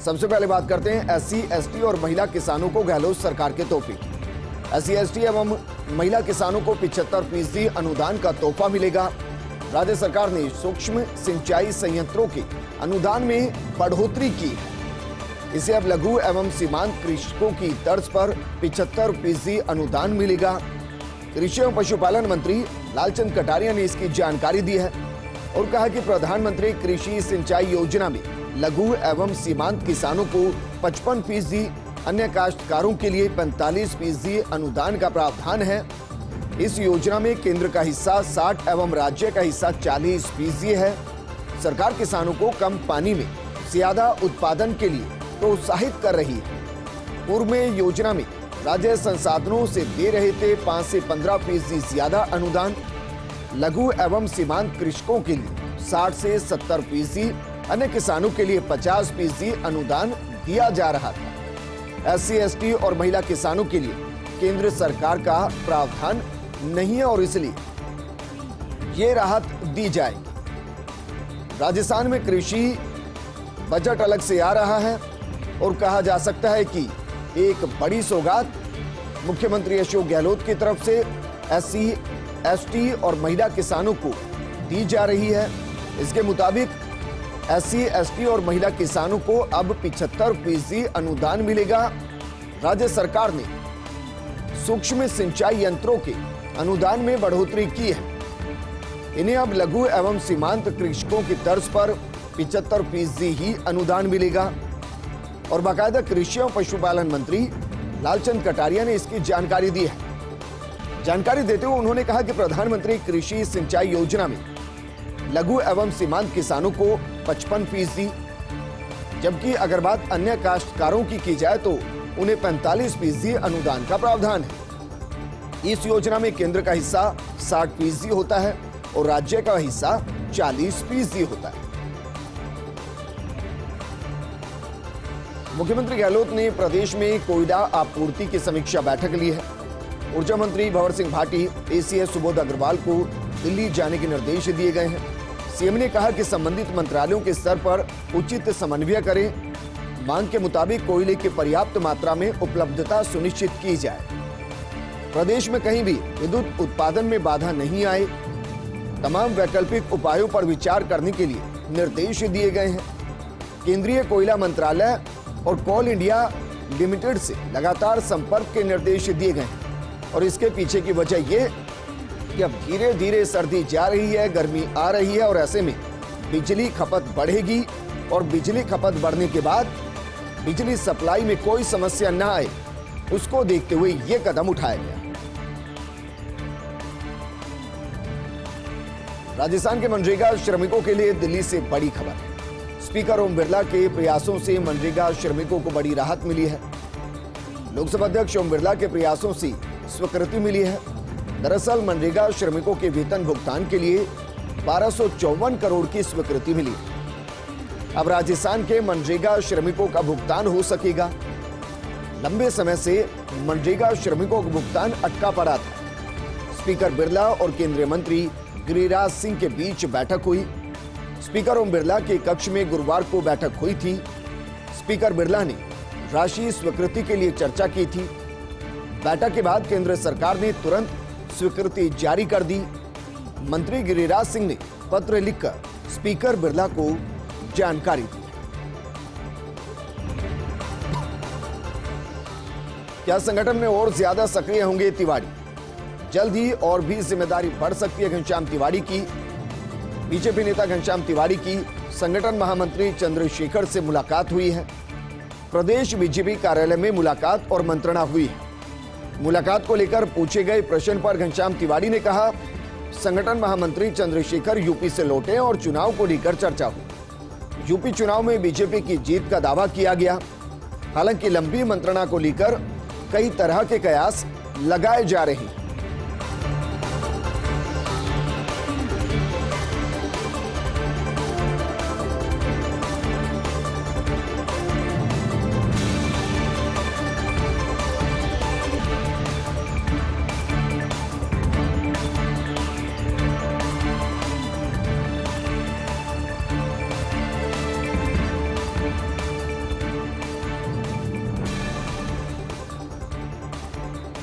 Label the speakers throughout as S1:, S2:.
S1: सबसे पहले बात करते हैं एससी, एसटी और महिला किसानों को गहलोत सरकार के तोहफे की। एससी, एसटी एवं महिला किसानों को 75% अनुदान का तोहफा मिलेगा। राज्य सरकार ने सूक्ष्म सिंचाई संयंत्रों के अनुदान में बढ़ोतरी की है। इसे अब लघु एवं सीमांत कृषकों की तर्ज पर 75% अनुदान मिलेगा। कृषि एवं पशुपालन मंत्री लालचंद कटारिया ने इसकी जानकारी दी है और कहा कि प्रधानमंत्री कृषि सिंचाई योजना में लघु एवं सीमांत किसानों को 55%, अन्य काश्तकारों के लिए 45% अनुदान का प्रावधान है। इस योजना में केंद्र का हिस्सा 60 एवं राज्य का हिस्सा 40% है। सरकार किसानों को कम पानी में ज्यादा उत्पादन के लिए प्रोत्साहित कर रही है। पूर्व में योजना में राज्य संसाधनों से दे रहे थे 5 से 15% ज्यादा अनुदान। लघु एवं सीमांत कृषकों के लिए 60 से 70%, अन्य किसानों के लिए 50% अनुदान दिया जा रहा था। एससी, एसटी और महिला किसानों के लिए केंद्र सरकार का प्रावधान नहीं है और इसलिए ये राहत दी जाएगी। राजस्थान में कृषि बजट अलग से आ रहा है और कहा जा सकता है कि एक बड़ी सौगात मुख्यमंत्री अशोक गहलोत की तरफ से एससी, एसटी और महिला किसानों को दी जा रही है। इसके मुताबिक एससी, एसटी और महिला किसानों को अब 75% अनुदान मिलेगा। राज्य सरकार ने सूक्ष्म सिंचाई यंत्रों के अनुदान में बढ़ोतरी की है। इन्हें अब लघु एवं सीमांत कृषकों की तर्ज पर 75% ही अनुदान मिलेगा और बाकायदा कृषि एवं पशुपालन मंत्री लालचंद कटारिया ने इसकी जानकारी दी है। जानकारी देते हुए उन्होंने कहा कि प्रधानमंत्री कृषि सिंचाई योजना में लघु एवं सीमांत किसानों को 55%, जबकि अगर बात अन्य काश्तकारों की जाए तो उन्हें 45% अनुदान का प्रावधान है। इस योजना में केंद्र का हिस्सा 60% होता है और राज्य का हिस्सा 40% होता है। मुख्यमंत्री गहलोत ने प्रदेश में कोयला आपूर्ति की समीक्षा बैठक ली है। ऊर्जा मंत्री भंवर सिंह भाटी, एसीएस सुबोध अग्रवाल को दिल्ली जाने के निर्देश दिए गए हैं। सीएम ने कहा कि संबंधित मंत्रालयों के स्तर पर उचित समन्वय करें, मांग के मुताबिक कोयले की पर्याप्त मात्रा में उपलब्धता सुनिश्चित की जाए। प्रदेश में कहीं भी विद्युत उत्पादन में बाधा नहीं आए, तमाम वैकल्पिक उपायों पर विचार करने के लिए निर्देश दिए गए हैं। केंद्रीय कोयला मंत्रालय और कोल इंडिया लिमिटेड से लगातार संपर्क के निर्देश दिए गए हैं और इसके पीछे की वजह यह कि अब धीरे धीरे सर्दी जा रही है, गर्मी आ रही है और ऐसे में बिजली खपत बढ़ेगी और बिजली खपत बढ़ने के बाद बिजली सप्लाई में कोई समस्या न आए, उसको देखते हुए यह कदम उठाया गया। राजस्थान के मनरेगा श्रमिकों के लिए दिल्ली से बड़ी खबर है। स्पीकर ओम बिरला के प्रयासों से मनरेगा श्रमिकों को बड़ी राहत मिली है। लोकसभा अध्यक्ष ओम बिरला के प्रयासों से स्वीकृति मिली है। दरअसल मनरेगा श्रमिकों के वेतन भुगतान के लिए 1254 करोड़ की स्वीकृति मिली। अब राजस्थान के मनरेगा श्रमिकों का भुगतान हो सकेगा। लंबे समय से मनरेगा श्रमिकों का भुगतान अटका पड़ा था। स्पीकर बिरला और केंद्रीय मंत्री गिरिराज सिंह के बीच बैठक हुई। स्पीकर ओम बिरला के कक्ष में गुरुवार को बैठक हुई थी। स्पीकर बिरला ने राशि स्वीकृति के लिए चर्चा की थी। बैठक के बाद केंद्र सरकार ने तुरंत स्वीकृति जारी कर दी। मंत्री गिरिराज सिंह ने पत्र लिखकर स्पीकर बिरला को जानकारी दी। क्या संगठन में और ज्यादा सक्रिय होंगे तिवारी? जल्द ही और भी जिम्मेदारी बढ़ सकती है घनश्याम तिवारी की। बीजेपी नेता घनश्याम तिवारी की संगठन महामंत्री चंद्रशेखर से मुलाकात हुई है। प्रदेश बीजेपी कार्यालय में मुलाकात और मंत्रणा हुई है। मुलाकात को लेकर पूछे गए प्रश्न पर घनश्याम तिवारी ने कहा, संगठन महामंत्री चंद्रशेखर यूपी से लौटे और चुनाव को लेकर चर्चा हुई। यूपी चुनाव में बीजेपी की जीत का दावा किया गया। हालांकि लंबी मंत्रणा को लेकर कई तरह के कयास लगाए जा रहे हैं।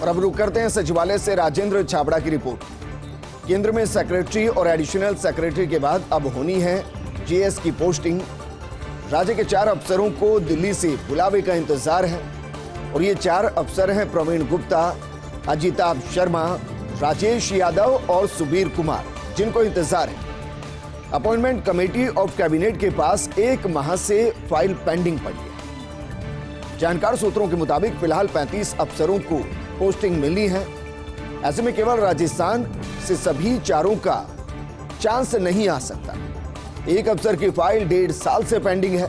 S1: और अब रुक करते हैं सचिवालय से राजेंद्र छाबड़ा की रिपोर्ट। केंद्र में सेक्रेटरी और एडिशनल सेक्रेटरी के बाद अब होनी है जीएस की पोस्टिंग। राज्य के 4 अफसरों को दिल्ली से बुलावे का इंतजार है और ये 4 अफसर हैं प्रवीण गुप्ता, अजिताभ शर्मा, राजेश यादव और सुबीर कुमार, जिनको इंतजार है। अपॉइंटमेंट कमेटी ऑफ कैबिनेट के पास 1 माह से फाइल पेंडिंग पड़ी है। जानकार सूत्रों के मुताबिक फिलहाल 35 अफसरों को पोस्टिंग मिली है। ऐसे में केवल राजस्थान से सभी 4 का चांस नहीं आ सकता। एक अफसर की फाइल 1.5 साल से पेंडिंग है,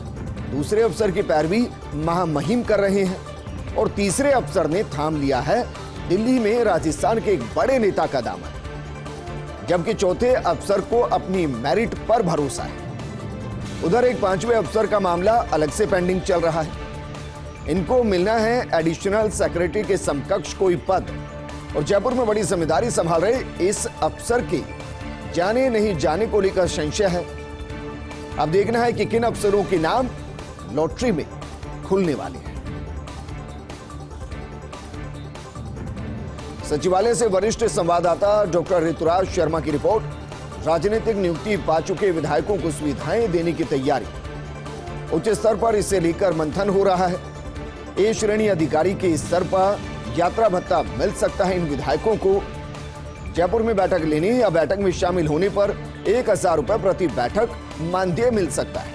S1: दूसरे अफसर की पैरवी महामहिम कर रहे हैं और तीसरे अफसर ने थाम लिया है दिल्ली में राजस्थान के एक बड़े नेता का दामन, जबकि चौथे अफसर को अपनी मेरिट पर भरोसा है। उधर एक 5वें अफसर का मामला अलग से पेंडिंग चल रहा है। इनको मिलना है एडिशनल सेक्रेटरी के समकक्ष कोई पद और जयपुर में बड़ी जिम्मेदारी संभाल रहे इस अफसर के जाने नहीं जाने को लेकर संशय है। अब देखना है कि किन अफसरों के नाम लॉटरी में खुलने वाले हैं। सचिवालय से वरिष्ठ संवाददाता डॉक्टर ऋतुराज शर्मा की रिपोर्ट। राजनीतिक नियुक्ति पा चुके विधायकों को सुविधाएं देने की तैयारी। उच्च स्तर पर इसे लेकर मंथन हो रहा है। ए श्रेणी अधिकारी के स्तर पर यात्रा भत्ता मिल सकता है इन विधायकों को। जयपुर में बैठक लेने या बैठक में शामिल होने पर 1000 रुपए प्रति बैठक मानदेय मिल सकता है।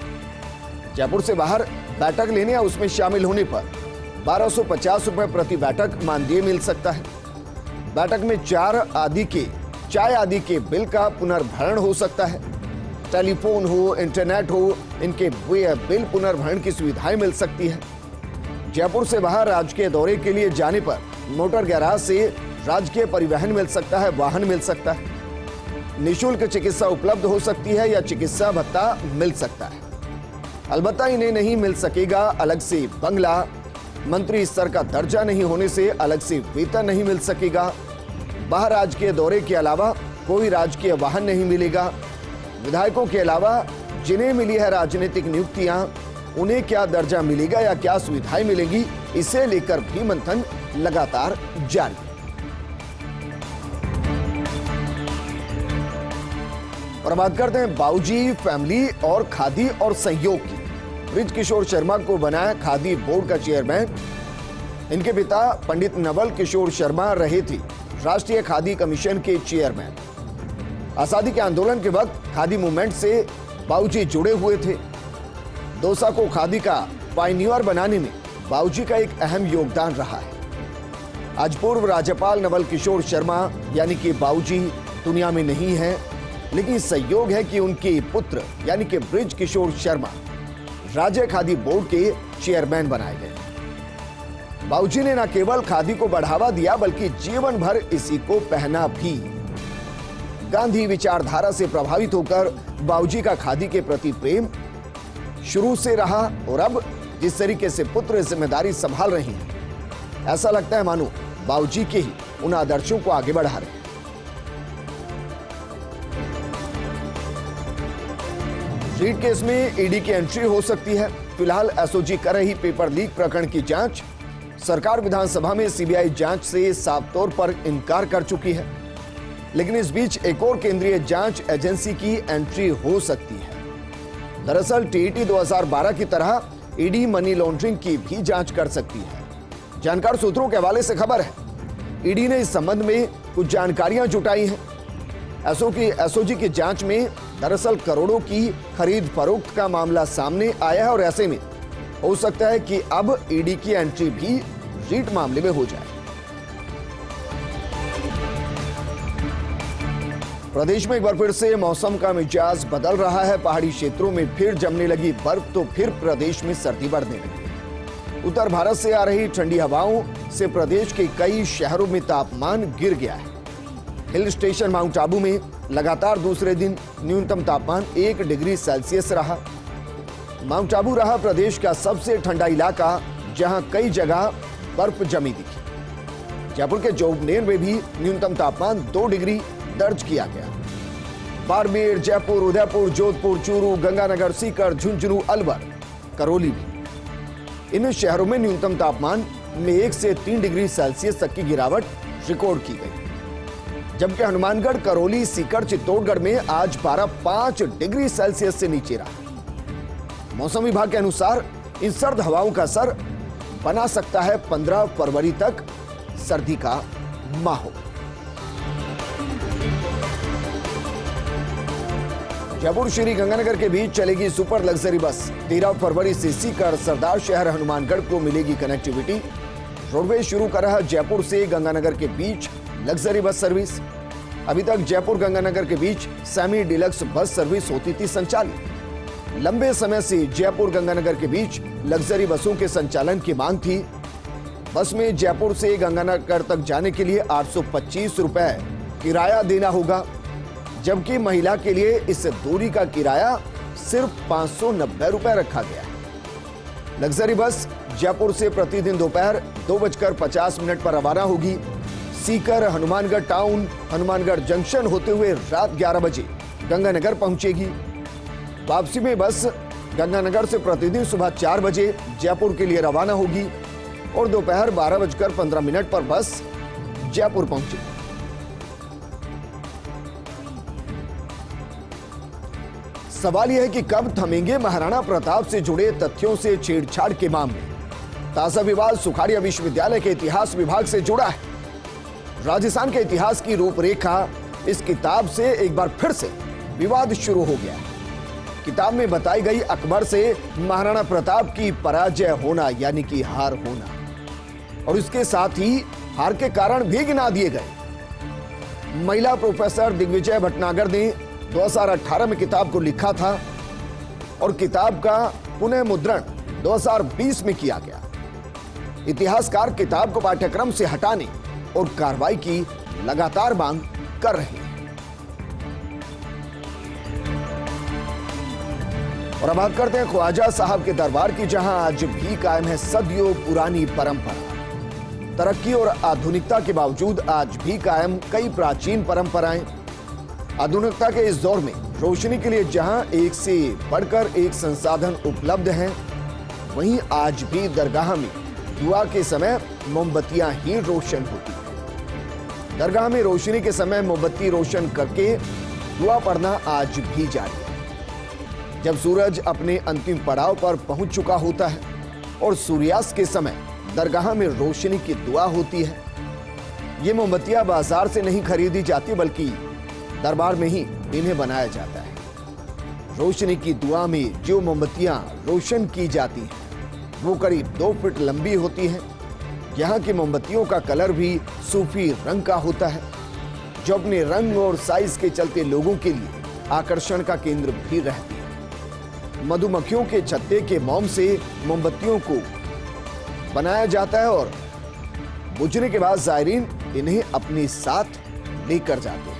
S1: जयपुर से बाहर बैठक लेने या उसमें शामिल होने पर 1250 रुपए प्रति बैठक मानदेय मिल सकता है। बैठक में चाय आदि के बिल का पुनर्भरण हो सकता है। टेलीफोन हो, इंटरनेट हो, इनके बिल पुनर्भरण की सुविधाएं मिल सकती है। जयपुर से बाहर राजकीय दौरे के लिए जाने पर मोटर गैराज से राजकीय परिवहन मिल सकता है, वाहन मिल सकता है। निःशुल्क चिकित्सा उपलब्ध हो सकती है या चिकित्सा भत्ता मिल सकता है। अलबत्ता इन्हें नहीं मिल सकेगा अलग से बंगला। मंत्री स्तर का दर्जा नहीं होने से अलग से वेतन नहीं मिल सकेगा। बाहर राजकीय दौरे के अलावा कोई राजकीय वाहन नहीं मिलेगा। विधायकों के अलावा जिन्हें मिली है राजनीतिक नियुक्तियां, उन्हें क्या दर्जा मिलेगा या क्या सुविधाएं मिलेंगी, इसे लेकर भी मंथन लगातार जारी है। और बात करते हैं बाबूजी फैमिली और खादी और सहयोग की। बृजकिशोर शर्मा को बनाया खादी बोर्ड का चेयरमैन। इनके पिता पंडित नवल किशोर शर्मा रहे थे राष्ट्रीय खादी कमीशन के चेयरमैन। आजादी के आंदोलन के वक्त खादी मूवमेंट से बाबूजी जुड़े हुए थे। दौसा को खादी का पायनियर बनाने में बाबूजी का एक अहम योगदान रहा है। आज पूर्व राज्यपाल नवल किशोर शर्मा यानी कि बाबूजी दुनिया में नहीं है, लेकिन संयोग है कि उनके पुत्र यानी कि बृजकिशोर शर्मा राज्य खादी बोर्ड के चेयरमैन बनाए गए। बाबूजी ने न केवल खादी को बढ़ावा दिया बल्कि जीवन भर इसी को पहना भी। गांधी विचारधारा से प्रभावित होकर बाबूजी का खादी के प्रति प्रेम शुरू से रहा और अब जिस तरीके से पुत्र जिम्मेदारी संभाल रहे हैं, ऐसा लगता है मानो बाबूजी के ही उन आदर्शों को आगे बढ़ा रहे हैं। रीट केस में ईडी की एंट्री हो सकती है। फिलहाल एसओजी कर रही पेपर लीक प्रकरण की जांच। सरकार विधानसभा में सीबीआई जांच से साफ तौर पर इनकार कर चुकी है, लेकिन इस बीच एक और केंद्रीय जांच एजेंसी की एंट्री हो सकती है। दरअसल टीईटी 2012 की तरह ईडी मनी लॉन्ड्रिंग की भी जांच कर सकती है। जानकार सूत्रों के हवाले से खबर है, ईडी ने इस संबंध में कुछ जानकारियां जुटाई हैं। एसओजी की जांच में दरअसल करोड़ों की खरीद फरोख्त का मामला सामने आया है और ऐसे में हो सकता है कि अब ईडी की एंट्री भी रीट मामले में हो जाए। प्रदेश में एक बार फिर से मौसम का मिजाज बदल रहा है। पहाड़ी क्षेत्रों में फिर जमने लगी बर्फ तो फिर प्रदेश में सर्दी बढ़ने लगी। उत्तर भारत से आ रही ठंडी हवाओं से प्रदेश के कई शहरों में तापमान गिर गया है। हिल स्टेशन माउंट आबू में लगातार दूसरे दिन न्यूनतम तापमान 1 डिग्री सेल्सियस रहा। माउंट आबू रहा प्रदेश का सबसे ठंडा इलाका, जहां कई जगह बर्फ जमी दिखी। जयपुर के जोबनेर में भी न्यूनतम तापमान 2 डिग्री दर्ज किया गया। बाड़मेर, जयपुर, उदयपुर, जोधपुर, चूरू, गंगानगर, सीकर, झुंझुनू, अलवर, करौली भी। इन शहरों में न्यूनतम तापमान में 1 से 3 डिग्री सेल्सियस तक की गिरावट रिकॉर्ड की गई, जबकि हनुमानगढ़, करौली, सीकर, चित्तौड़गढ़ में आज 5 डिग्री सेल्सियस से नीचे रहा। मौसम विभाग के अनुसार इन सर्द हवाओं का असर बना सकता है 15 फरवरी तक सर्दी का माहौल। जयपुर श्री गंगानगर के बीच चलेगी सुपर लग्जरी बस। 13 फरवरी से सीकर, सरदार शहर, हनुमानगढ़ को मिलेगी कनेक्टिविटी। रोडवेज शुरू कर रहा जयपुर से गंगानगर के बीच लग्जरी बस सर्विस। अभी तक जयपुर गंगानगर के बीच सेमी डिलक्स बस सर्विस होती थी संचालित। लंबे समय से जयपुर गंगानगर के बीच लग्जरी बसों के संचालन की मांग थी। बस में जयपुर से गंगानगर तक जाने के लिए 825 रुपए किराया देना होगा, जबकि महिला के लिए इस दूरी का किराया सिर्फ 590 रुपए रखा गया है। लग्जरी बस जयपुर से प्रतिदिन दोपहर 2:50 पर रवाना होगी। सीकर, हनुमानगढ़ टाउन, हनुमानगढ़ जंक्शन होते हुए रात 11 बजे गंगानगर पहुंचेगी। वापसी में बस गंगानगर से प्रतिदिन सुबह 4 बजे जयपुर के लिए रवाना होगी और दोपहर 12:15 पर बस जयपुर पहुंचेगी। सवाल यह है कि कब थमेंगे महाराणा प्रताप से जुड़े तथ्यों से छेड़छाड़ के मामले। ताजा विवाद सुखाड़िया विश्वविद्यालय के इतिहास विभाग से जुड़ा है। राजस्थान के इतिहास की रूपरेखा इस किताब से एक बार फिर से विवाद शुरू हो गया है। किताब में बताई गई अकबर से महाराणा प्रताप की पराजय होना यानी कि हार होना और इसके साथ ही हार के कारण भी गिना दिए गए। महिला प्रोफेसर दिग्विजय भटनागर ने 2018 में किताब को लिखा था और किताब का पुनः मुद्रण 2020 में किया गया। इतिहासकार किताब को पाठ्यक्रम से हटाने और कार्रवाई की लगातार मांग कर रहे हैं। और अब बात करते हैं ख्वाजा साहब के दरबार की, जहां आज भी कायम है सदियों पुरानी परंपरा। तरक्की और आधुनिकता के बावजूद आज भी कायम कई प्राचीन परंपराएं। आधुनिकता के इस दौर में रोशनी के लिए जहां एक से बढ़कर एक संसाधन उपलब्ध हैं, वहीं आज भी दरगाह में दुआ के समय मोमबत्तियां ही रोशन होती हैं। दरगाह में रोशनी के समय मोमबत्ती रोशन करके दुआ पढ़ना आज भी जारी है। जब सूरज अपने अंतिम पड़ाव पर पहुंच चुका होता है और सूर्यास्त के समय दरगाह में रोशनी की दुआ होती है। ये मोमबत्तियां बाजार से नहीं खरीदी जाती, बल्कि दरबार में ही इन्हें बनाया जाता है। रोशनी की दुआ में जो मोमबत्तियां रोशन की जाती हैं, वो करीब 2 फीट लंबी होती हैं। यहाँ की मोमबत्तियों का कलर भी सूफी रंग का होता है, जो अपने रंग और साइज के चलते लोगों के लिए आकर्षण का केंद्र भी रहती है। मधुमक्खियों के छत्ते के मोम से मोमबत्तियों को बनाया जाता है और बुझने के बाद जायरीन इन्हें अपने साथ लेकर जाते हैं।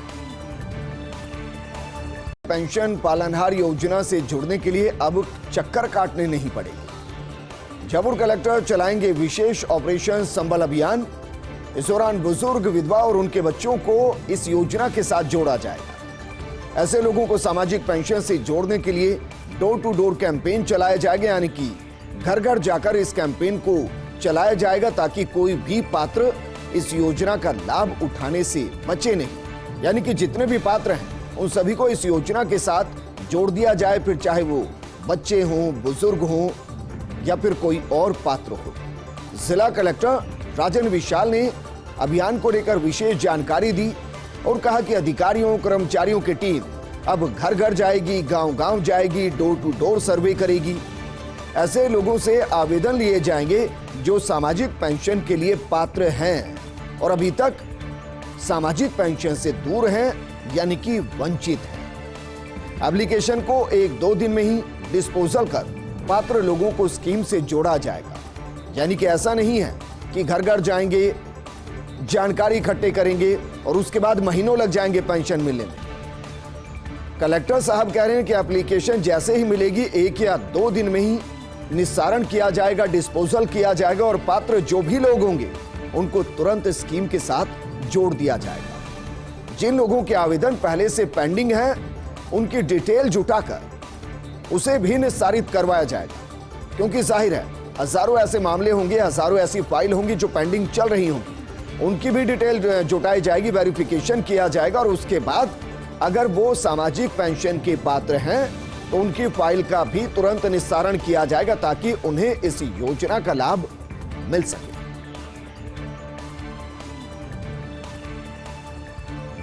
S1: पेंशन पालनहार योजना से जुड़ने के लिए अब चक्कर काटने नहीं पड़ेगी। जयपुर कलेक्टर चलाएंगे विशेष ऑपरेशन संबल अभियान। इस दौरान बुजुर्ग, विधवा और उनके बच्चों को इस योजना के साथ जोड़ा जाएगा। ऐसे लोगों को सामाजिक पेंशन से जोड़ने के लिए डोर टू डोर कैंपेन चलाया जाएगा, यानी कि घर घर जाकर इस कैंपेन को चलाया जाएगा ताकि कोई भी पात्र इस योजना का लाभ उठाने से बचे नहीं। यानी कि जितने भी पात्र हैं उन सभी को इस योजना के साथ जोड़ दिया जाए, फिर चाहे वो बच्चे हों, बुजुर्ग हों या फिर कोई और पात्र हो। जिला कलेक्टर राजन विशाल ने अभियान को लेकर विशेष जानकारी दी और कहा कि अधिकारियों, कर्मचारियों की टीम अब घर घर जाएगी, गांव गांव जाएगी, डोर टू डोर सर्वे करेगी। ऐसे लोगों से आवेदन लिए जाएंगे जो सामाजिक पेंशन के लिए पात्र हैं और अभी तक सामाजिक पेंशन से दूर हैं, यानी कि वंचित हैं। एप्लीकेशन को 1-2 दिन में ही डिस्पोजल कर पात्र लोगों को स्कीम से जोड़ा जाएगा। यानी कि ऐसा नहीं है कि घर घर जाएंगे, जानकारी इकट्ठे करेंगे और उसके बाद महीनों लग जाएंगे पेंशन मिलने में। कलेक्टर साहब कह रहे हैं कि एप्लीकेशन जैसे ही मिलेगी 1 या 2 दिन में ही निस्तारण किया जाएगा, डिस्पोजल किया जाएगा और पात्र जो भी लोग होंगे उनको तुरंत स्कीम के साथ जोड़ दिया जाएगा। जिन लोगों के आवेदन पहले से पेंडिंग है उनकी डिटेल जुटाकर उसे भी निस्तारित करवाया जाएगा, क्योंकि जाहिर है हजारों ऐसे मामले होंगे, हजारों ऐसी फाइल होंगी जो पेंडिंग चल रही होंगी, उनकी भी डिटेल जुटाई जाएगी, वेरिफिकेशन किया जाएगा और उसके बाद अगर वो सामाजिक पेंशन के पात्र हैं तो उनकी फाइल का भी तुरंत निस्तारण किया जाएगा ताकि उन्हें इस योजना का लाभ मिल सके।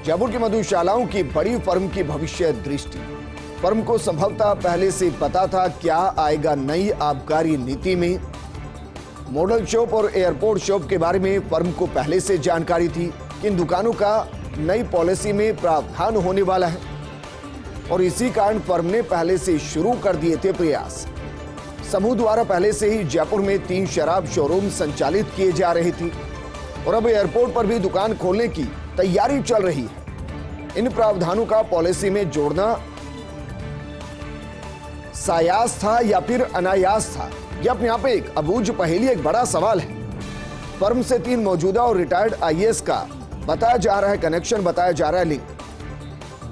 S1: जयपुर की मधुशालाओं की बड़ी फर्म की भविष्य दृष्टि। फर्म को संभवतः पहले से पता था क्या आएगा नई आबकारी नीति में। मॉडल शॉप और एयरपोर्ट शॉप के बारे में फर्म को पहले से जानकारी थी कि इन दुकानों का नई पॉलिसी में प्रावधान होने वाला है और इसी कारण फर्म ने पहले से शुरू कर दिए थे प्रयास। समूह द्वारा पहले से ही जयपुर में 3 शराब शोरूम संचालित किए जा रहे थे और अब एयरपोर्ट पर भी दुकान खोलने की तैयारी चल रही है। इन प्रावधानों का पॉलिसी में जोड़ना सायास था या फिर अनायास था, यह अपने आप एक अबूझ पहेली, एक बड़ा सवाल है। फर्म से 3 मौजूदा और रिटायर्ड आईएएस का बताया जा रहा है कनेक्शन, बताया जा रहा है लिंक।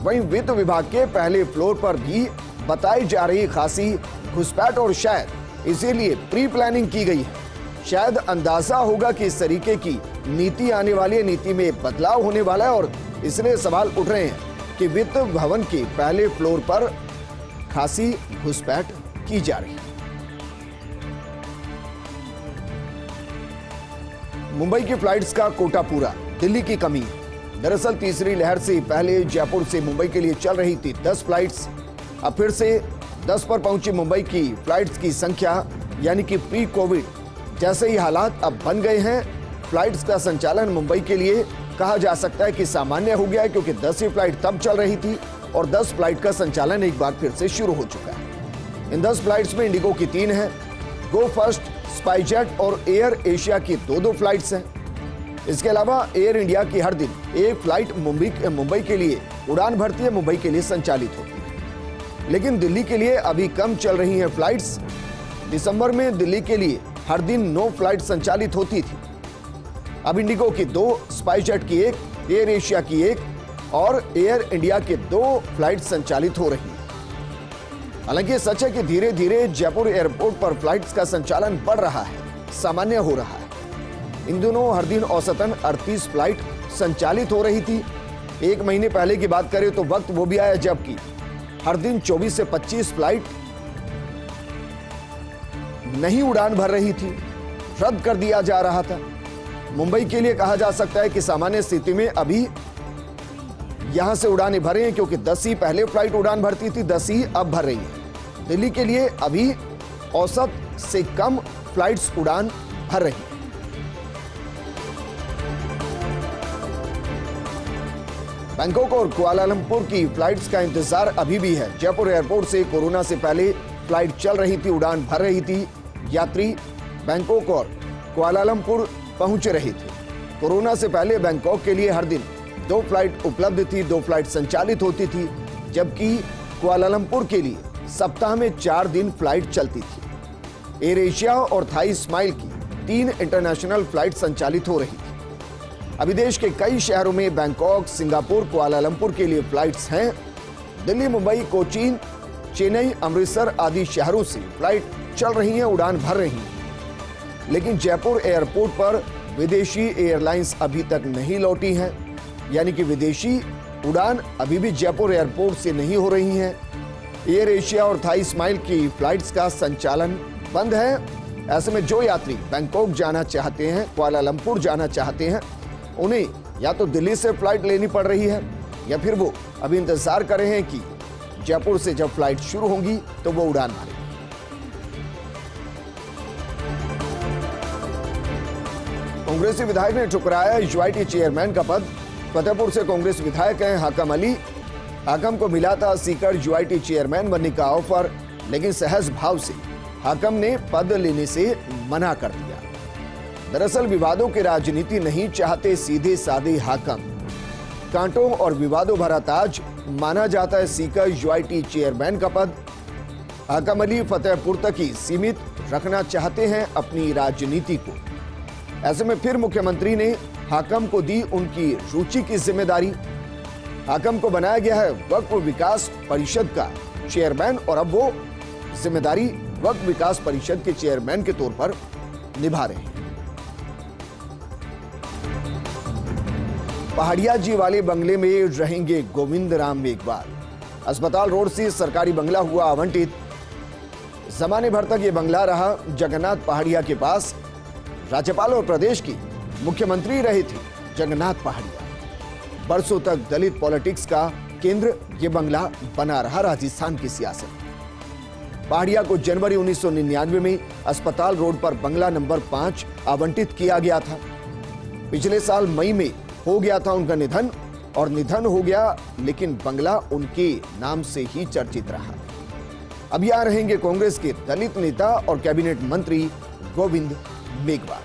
S1: वहीं वित्त विभाग के पहले फ्लोर पर भी बताई जा रही खासी घुसपैठ और शायद इसीलिए प्री प्लानिंग की गई है। शायद अंदाजा होगा कि इस तरीके की नीति आने वाली है, नीति में बदलाव होने वाला है और इसलिए सवाल उठ रहे हैं कि वित्त भवन के पहले फ्लोर पर खासी घुसपैठ की जा रही है। मुंबई की फ्लाइट्स का कोटा पूरा, दिल्ली की कमी। दरअसल तीसरी लहर से पहले जयपुर से मुंबई के लिए चल रही थी 10 फ्लाइट्स। अब फिर से 10 पर पहुंची मुंबई की फ्लाइट्स की संख्या, यानी कि प्री कोविड जैसे ही हालात अब बन गए हैं। फ्लाइट्स का संचालन मुंबई के लिए कहा जा सकता है कि सामान्य हो गया है, क्योंकि 10 ही फ्लाइट तब चल रही थी और 10 फ्लाइट का संचालन एक बार फिर से शुरू हो चुका है। इन 10 फ्लाइट्स में इंडिगो की 3 हैं, गो फर्स्ट, स्पाइसजेट और एयर एशिया की 2-2 फ्लाइट्स हैं। इसके अलावा एयर इंडिया की हर दिन एक फ्लाइट मुंबई के लिए उड़ान भरती है, मुंबई के लिए संचालित होती है। लेकिन दिल्ली के लिए अभी कम चल रही हैं फ्लाइट्स। दिसंबर में दिल्ली के लिए हर दिन 9 फ्लाइट संचालित होती थी। अब इंडिगो की 2, स्पाइसजेट की 1, एयर एशिया की 1 और एयर इंडिया के 2 फ्लाइट संचालित हो रही है। हालांकि सच है कि धीरे धीरे जयपुर एयरपोर्ट पर फ्लाइट्स का संचालन बढ़ रहा है, सामान्य हो रहा है। इन दिनों हर दिन औसतन 38 फ्लाइट संचालित हो रही थी। 1 महीने पहले की बात करें तो वक्त वो भी आया जबकि हर दिन 24 से 25 फ्लाइट नहीं उड़ान भर रही थी, रद्द कर दिया जा रहा था। मुंबई के लिए कहा जा सकता है कि सामान्य स्थिति में अभी यहां से उड़ानें भरे हैं, क्योंकि 10 ही पहले फ्लाइट उड़ान भरती थी, 10 ही अब भर रही है। दिल्ली के लिए अभी औसत से कम फ्लाइट्स उड़ान भर रही है। बैंकॉक और कुआलालंपुर की फ्लाइट्स का इंतजार अभी भी है। जयपुर एयरपोर्ट से कोरोना से पहले फ्लाइट चल रही थी, उड़ान भर रही थी। यात्री बैंकॉक और कुआलालंपुर पहुंच रहे थे। कोरोना से पहले बैंकॉक के लिए हर दिन 2 फ्लाइट उपलब्ध थी, 2 फ्लाइट संचालित होती थी, जबकि कुआलालंपुर के लिए सप्ताह में 4 दिन फ्लाइट चलती थी। एयर एशिया और थाई स्माइल की 3 इंटरनेशनल फ्लाइट संचालित हो रही थी। अभी देश के कई शहरों में बैंकॉक, सिंगापुर, कुआलालंपुर के लिए फ्लाइट्स हैं। दिल्ली, मुंबई, कोचीन, चेन्नई, अमृतसर आदि शहरों से फ्लाइट चल रही हैं, उड़ान भर रही हैं। लेकिन जयपुर एयरपोर्ट पर विदेशी एयरलाइंस अभी तक नहीं लौटी हैं, यानी कि विदेशी उड़ान अभी भी जयपुर एयरपोर्ट से नहीं हो रही हैं। एयर एशिया और थाई स्माइल की फ्लाइट्स का संचालन बंद है। ऐसे में जो यात्री बैंकॉक जाना चाहते हैं, कुआलालंपुर जाना चाहते हैं, उन्हें या तो दिल्ली से फ्लाइट लेनी पड़ रही है या फिर वो अभी इंतजार कर रहे हैं कि जयपुर से जब फ्लाइट शुरू होंगी तो वो उड़ान भरें। कांग्रेसी विधायक ने ठुकराया यूआईटी चेयरमैन का पद। फतेहपुर से कांग्रेस विधायक हैं हाकम अली। हाकम को मिला था सीकर यूआईटी चेयरमैन बनने का ऑफर, लेकिन सहज भाव से हाकम ने पद लेने से मना कर दिया। दरअसल विवादों की राजनीति नहीं चाहते सीधे साधे हाकम। कांटों और विवादों भरा ताज माना जाता है सीकर यूआईटी चेयरमैन का पद। हाकम अली फतेहपुर तक ही सीमित रखना चाहते हैं अपनी राजनीति को। ऐसे में फिर मुख्यमंत्री ने हाकम को दी उनकी रुचि की जिम्मेदारी। हाकम को बनाया गया है वक्फ विकास परिषद का चेयरमैन और अब वो जिम्मेदारी वक्फ विकास परिषद के चेयरमैन के तौर पर निभा रहे हैं। पहाड़िया जी वाले बंगले में रहेंगे गोविंद राम मेघवाल। अस्पताल रोड से सरकारी बंगला हुआ आवंटित। जमाने भर तक यह बंगला रहा जगन्नाथ पहाड़िया के पास। राज्यपाल और प्रदेश की मुख्यमंत्री रहे थे जगन्नाथ पहाड़िया। बरसों तक दलित पॉलिटिक्स का केंद्र यह बंगला बना रहा राजस्थान की सियासत। पहाड़िया को जनवरी 1999 में अस्पताल रोड पर बंगला नंबर 5 आवंटित किया गया था। पिछले साल मई में हो गया था उनका निधन, और निधन हो गया लेकिन बंगला उनके नाम से ही चर्चित रहा। अब यहां रहेंगे कांग्रेस के दलित नेता और कैबिनेट मंत्री गोविंद मेघवाल।